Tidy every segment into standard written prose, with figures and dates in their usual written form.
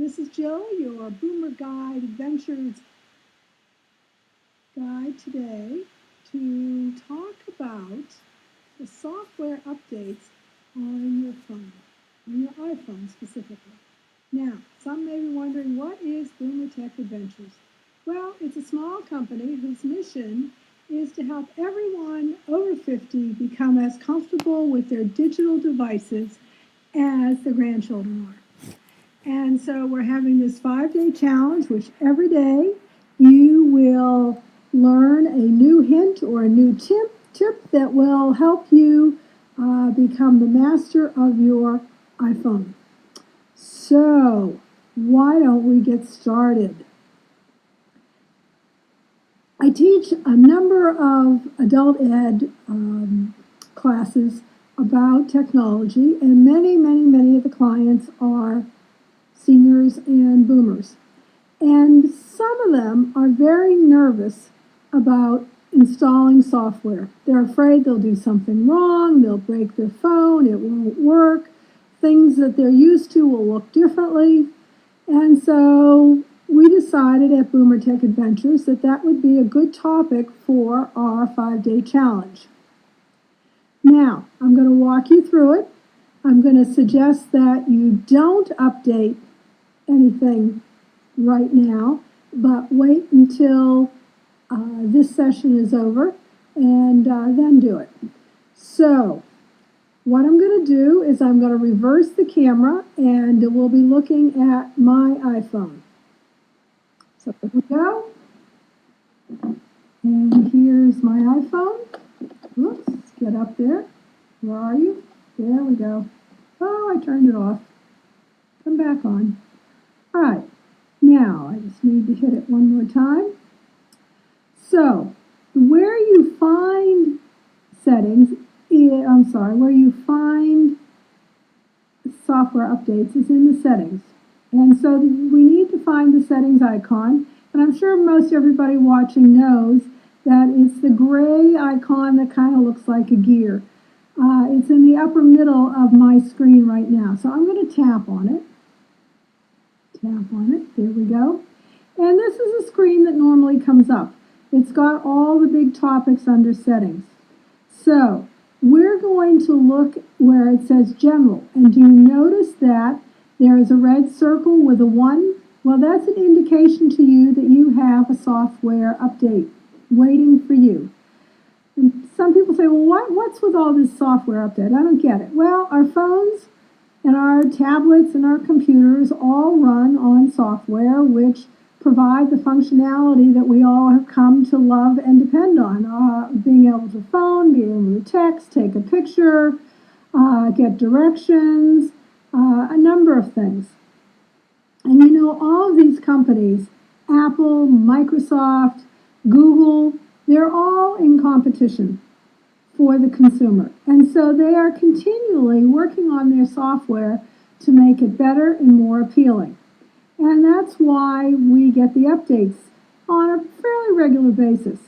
This is Jill, your Boomer Guide Adventures guide today to talk about the software updates on your phone, on your iPhone specifically. Now, some may be wondering, what is BoomerTECH Adventures? Well, it's a small company whose mission is to help everyone over 50 become as comfortable with their digital devices as the grandchildren are. And so we're having this 5-day challenge, which every day you will learn a new hint or a new tip that will help you become the master of your iPhone. So why don't we get started? I teach a number of adult ed classes about technology, and many of the clients are seniors and boomers. And some of them are very nervous about installing software. They're afraid they'll do something wrong, they'll break their phone, it won't work, things that they're used to will look differently. And so we decided at BoomerTECH Adventures that would be a good topic for our 5-day challenge. Now, I'm going to walk you through it. I'm going to suggest that you don't update anything right now, but wait until this session is over and then do it. So what I'm going to do is I'm going to reverse the camera and we'll be looking at my iPhone. So here we go. And here's my iPhone. Oops, let's get up there. Where are you? There we go. Oh, I turned it off. Come back on. All right, now I just need to hit it one more time. So, where you find settings, where you find software updates is in the settings. And so we need to find the settings icon. And I'm sure most everybody watching knows that it's the gray icon that kind of looks like a gear. It's in the upper middle of my screen right now. So I'm going to tap on it. Tap on it. There we go. And this is a screen that normally comes up. It's got all the big topics under settings. So we're going to look where it says General. And do you notice that there is a red circle with a 1? Well, that's an indication to you that you have a software update waiting for you. And some people say, well, what's with all this software update? I don't get it. Well, our phones and our tablets and our computers all run on software which provide the functionality that we all have come to love and depend on. Being able to phone, being able to text, take a picture, get directions, a number of things. And you know, all of these companies, Apple, Microsoft, Google, they're all in competition for the consumer. And so they are continually working on their software to make it better and more appealing. And that's why we get the updates on a fairly regular basis.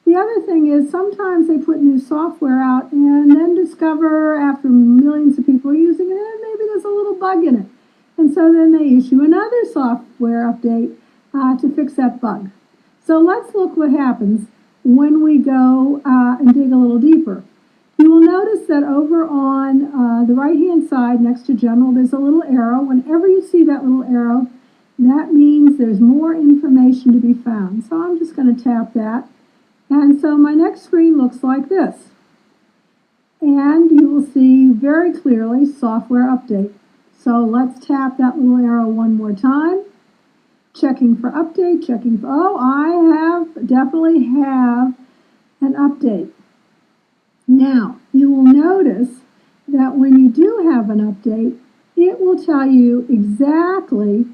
The other thing is sometimes they put new software out and then discover after millions of people are using it, maybe there's a little bug in it. And so then they issue another software update to fix that bug. So let's look what happens when we go and dig a little deeper. You will notice that over on the right-hand side next to General, there's a little arrow. Whenever you see that little arrow, that means there's more information to be found. So I'm just going to tap that. And so my next screen looks like this. And you will see very clearly software update. So let's tap that little arrow one more time. Checking for update, checking for, oh, I definitely have an update. Now, you will notice that when you do have an update, it will tell you exactly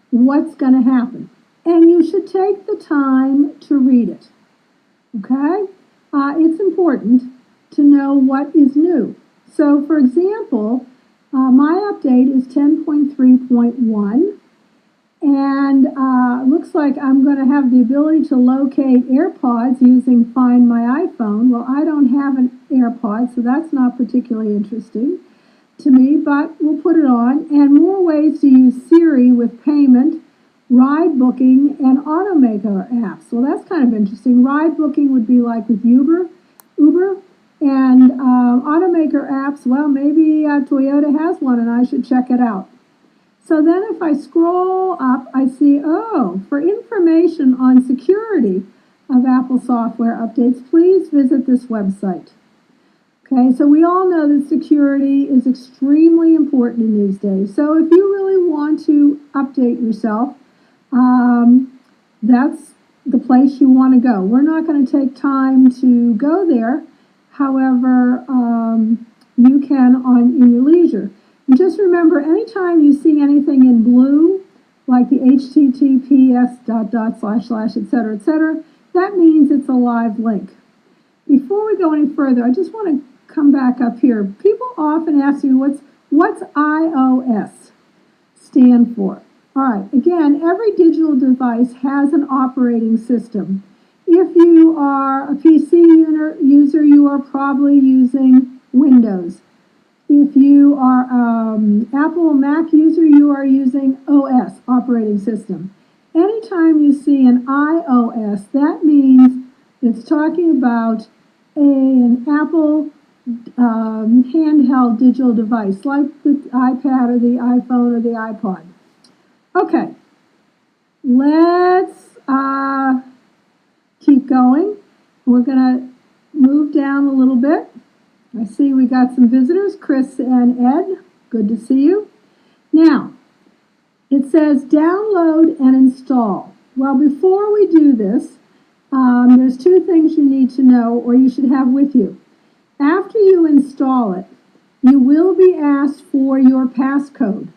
what's going to happen. And you should take the time to read it. Okay? It's important to know what is new. So, for example, my update is 10.3.1. And looks like I'm going to have the ability to locate AirPods using Find My iPhone. Well, I don't have an AirPod, so that's not particularly interesting. to me, but we'll put it on. And more ways to use Siri with payment, ride booking, and automaker apps. Well, that's kind of interesting. Ride booking would be like with Uber, and automaker apps. Well, maybe Toyota has one, and I should check it out. So then if I scroll up, I see, oh, for information on security of Apple software updates, please visit this website. Okay, so we all know that security is extremely important in these days. So if you really want to update yourself, that's the place you want to go. We're not going to take time to go there. However, you can in your leisure. And just remember, anytime you see anything in blue, like the https ... etc., that means it's a live link. Before we go any further, I just want to come back up here. People often ask me, what's iOS stand for? All right, again, every digital device has an operating system. If you are a PC user, you are probably using Windows. If you are Apple or Mac user, you are using OS, operating system. Anytime you see an iOS, that means it's talking about an Apple handheld digital device, like the iPad or the iPhone or the iPod. Okay, let's keep going. We're going to move down a little bit. I see we got some visitors, Chris and Ed. Good to see you. Now, it says download and install. Well, before we do this, there's two things you need to know, or you should have with you. After you install it, you will be asked for your passcode.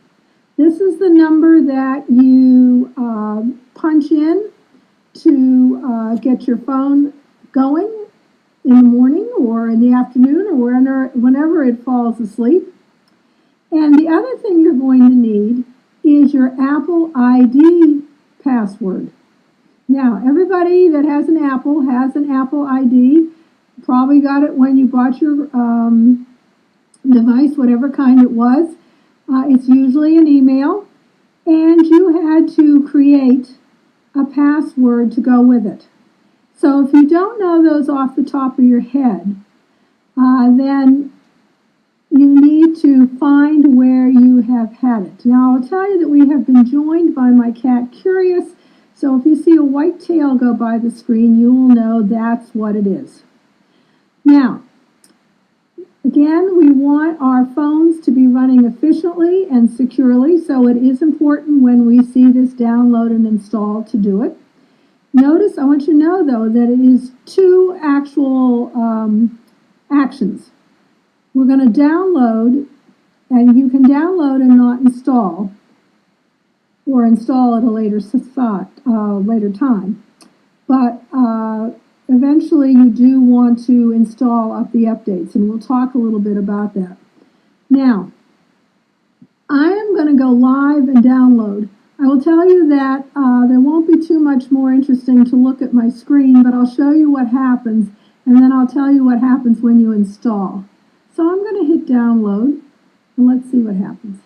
This is the number that you punch in to get your phone going in the morning or in the afternoon or whenever it falls asleep. And the other thing you're going to need is your Apple ID password. Now, everybody that has an Apple ID. Probably got it when you bought your device, whatever kind it was. It's usually an email, and you had to create a password to go with it. So if you don't know those off the top of your head, then you need to find where you have had it. Now, I'll tell you that we have been joined by my cat, Curious, so if you see a white tail go by the screen, you will know that's what it is. Now, again, we want our phones to be running efficiently and securely, so it is important when we see this download and install to do it. Notice, I want you to know, though, that it is two actual actions. We're going to download, and you can download and not install, or install at a later time. But eventually you do want to install up the updates, and we'll talk a little bit about that. Now, I am going to go live and download. I will tell you that there won't be too much more interesting to look at my screen, but I'll show you what happens, and then I'll tell you what happens when you install. So I'm going to hit download, and let's see what happens.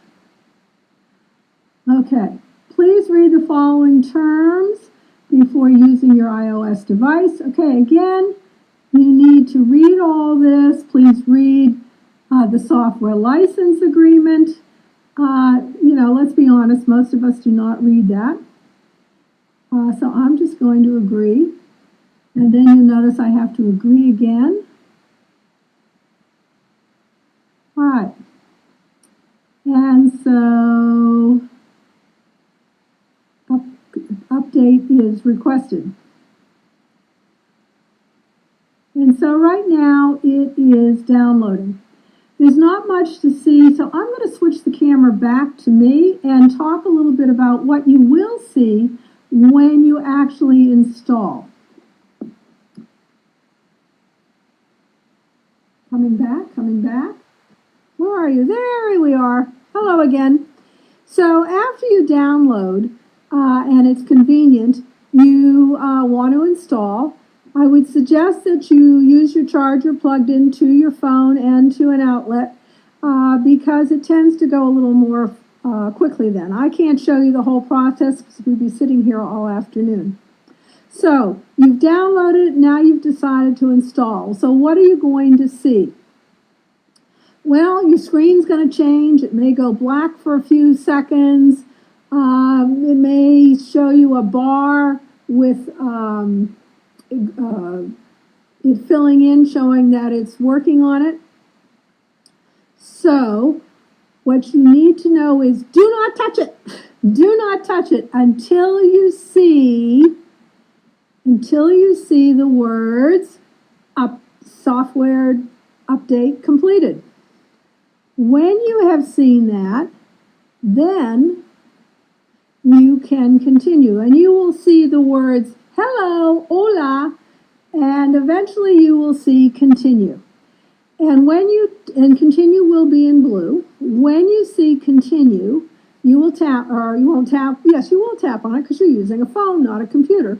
Okay, please read the following terms before using your iOS device. Okay, again, you need to read all this. Please read the software license agreement. Let's be honest, most of us do not read that. So I'm just going to agree. And then you'll notice I have to agree again. All right. And so update is requested. And so right now it is downloading. There's not much to see, so I'm going to switch the camera back to me and talk a little bit about what you will see when you actually install. Coming back. Where are you? There we are. Hello again. So after you download, and it's convenient, you want to install, I would suggest that you use your charger plugged into your phone and to an outlet. because it tends to go a little more quickly then. I can't show you the whole process because we'd be sitting here all afternoon. So you've downloaded it, now you've decided to install. So what are you going to see? Well, your screen's going to change. It may go black for a few seconds. It may show you a bar with it filling in, showing that it's working on it. So what you need to know is do not touch it. Do not touch it until you see the words software update completed. When you have seen that, then you can continue, and you will see the words hello, hola, and eventually you will see continue. And continue will be in blue. When you see continue, you will tap, or you won't tap, yes, you will tap on it because you're using a phone, not a computer.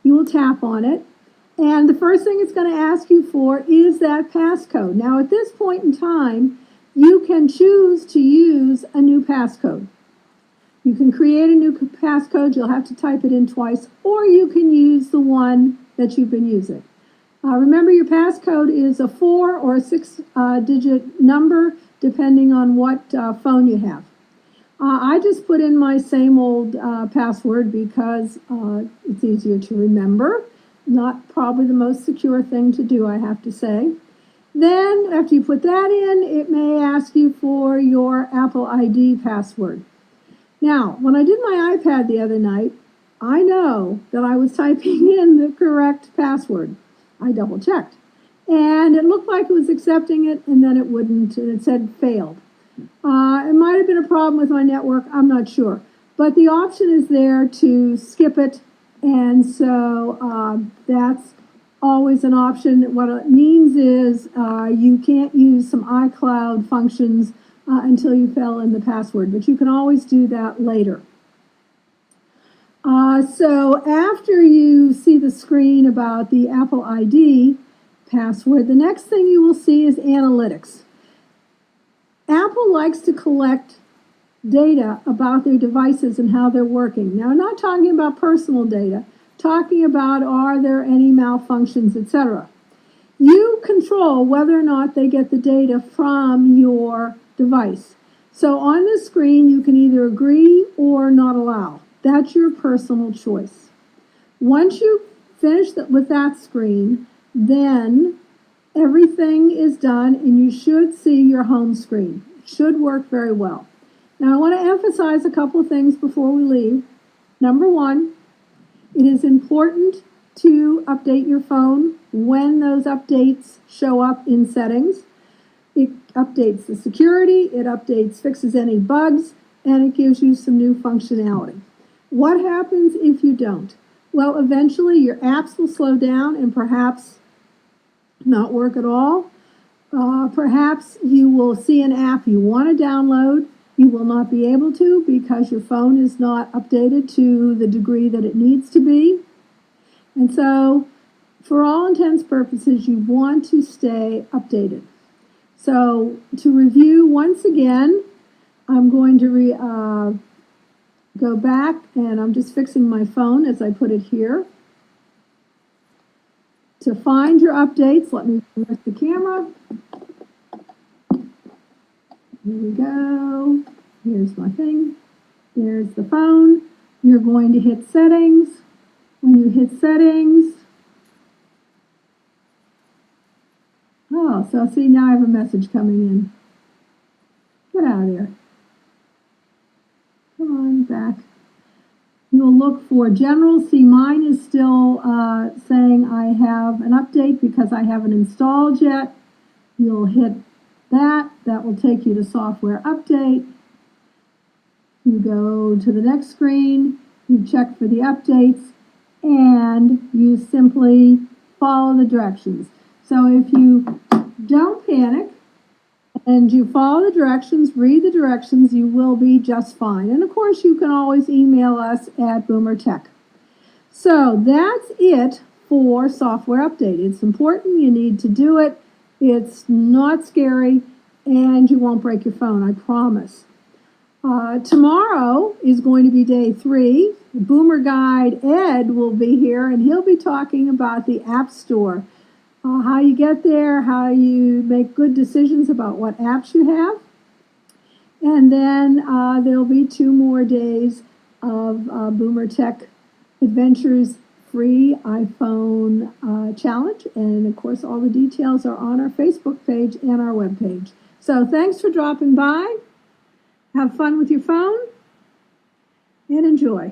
You will tap on it, and the first thing it's going to ask you for is that passcode. Now, at this point in time, you can choose to use a new passcode. You can create a new passcode. You'll have to type it in twice, or you can use the one that you've been using. Remember, your passcode is a 4 or a 6-digit number, depending on what phone you have. I just put in my same old password because it's easier to remember. Not probably the most secure thing to do, I have to say. Then, after you put that in, it may ask you for your Apple ID password. Now, when I did my iPad the other night, I know that I was typing in the correct password. I double-checked. And it looked like it was accepting it, and then it wouldn't, and it said failed. It might have been a problem with my network, I'm not sure. But the option is there to skip it, and so that's always an option. What it means is you can't use some iCloud functions until you fill in the password, but you can always do that later. So after you see the screen about the Apple ID password, the next thing you will see is analytics. Apple likes to collect data about their devices and how they're working. Now, I'm not talking about personal data, talking about are there any malfunctions, etc. You control whether or not they get the data from your device. So on the screen, you can either agree or not allow. That's your personal choice. Once you finish with that screen, then everything is done and you should see your home screen. It should work very well. Now, I want to emphasize a couple of things before we leave. Number one, it is important to update your phone when those updates show up in settings. It updates the security, it fixes any bugs, and it gives you some new functionality. What happens if you don't? Well, eventually your apps will slow down and perhaps not work at all. Perhaps you will see an app you want to download. You will not be able to because your phone is not updated to the degree that it needs to be. And so, for all intents and purposes, you want to stay updated. So, to review once again, I'm going to go back, and I'm just fixing my phone as I put it here. To find your updates, let me reverse the camera. Here we go. Here's my thing. There's the phone. You're going to hit settings. When you hit settings, oh, so see, now I have a message coming in. Get out of there. Come on, back. You'll look for general. See, mine is still saying I have an update because I haven't installed yet. You'll hit that. That will take you to software update. You go to the next screen. You check for the updates, and you simply follow the directions. So if you don't panic and you follow the directions, read the directions, you will be just fine. And of course, you can always email us at BoomerTECH. So that's it for software update. It's important. You need to do it. It's not scary. and you won't break your phone, I promise. Tomorrow is going to be day 3. Boomer Guide Ed will be here, and he'll be talking about the App Store, how you get there, how you make good decisions about what apps you have. And then there'll be 2 more days of BoomerTECH Adventures free iPhone challenge. And of course, all the details are on our Facebook page and our web page. So thanks for dropping by. Have fun with your phone and enjoy.